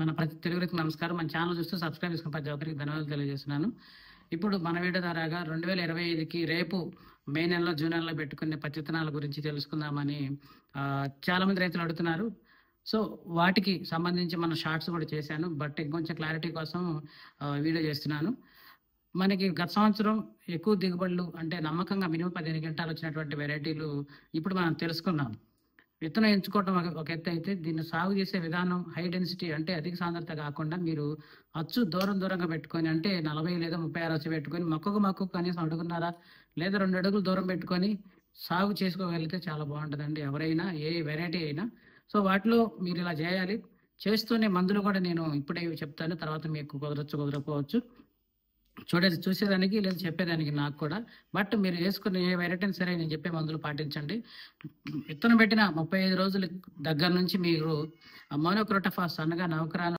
మన ప్రతి తెలుగు రైతులకు నమస్కారం. మన ఛానల్ చూస్తూ సబ్స్క్రైబ్ చేసుకున్న ప్రతి ఒక్కరికి ధన్యవాదాలు తెలియజేస్తున్నాను. ఇప్పుడు మన వీడియో ద్వారాగా 2025కి రేపు మే నెలలో, జూన్ నెలలో పెట్టుకునే పత్తి విత్తనాల గురించి తెలుసుకుందామని చాలామంది రైతులు అడుగుతున్నారు. సో వాటికి సంబంధించి మన షార్ట్స్ కూడా చేశాను. బట్ ఇంకొంచెం క్లారిటీ కోసం వీడియో చేస్తున్నాను. మనకి గత సంవత్సరం ఎక్కువ దిగుబడులు అంటే నమ్మకంగా మినిమం 15 క్వింటాలు వచ్చినటువంటి వెరైటీలు ఇప్పుడు మనం తెలుసుకున్నాం. విత్తనం ఎంచుకోవటం ఒక ఎత్తు అయితే, దీన్ని సాగు చేసే విధానం హై డెన్సిటీ అంటే అధిక సాంద్రత కాకుండా మీరు అచ్చు దూరంగా పెట్టుకొని, అంటే 40 లేదా 36 అచ్చు పెట్టుకొని మొక్కకు కనీసం అడుగున్నారా లేదా 2 అడుగులు దూరం పెట్టుకొని సాగు చేసుకోగలిగితే చాలా బాగుంటుందండి. ఎవరైనా ఏ వెరైటీ అయినా. సో వాటిలో మీరు ఇలా చేయాలి. చేస్తూనే మందులు కూడా నేను ఇప్పుడే చెప్తాను, తర్వాత మీకు కుదరకపోవచ్చు చూసేదానికి లేదా చెప్పేదానికి నాకు కూడా. బట్ మీరు వేసుకున్న ఏ వెరైటీ సరే నేను చెప్పే మందులు పాటించండి. విత్తనం పెట్టిన 35 రోజుల దగ్గర నుంచి మీరు మోనోక్రోటోఫాస్ అనగా నవకరాను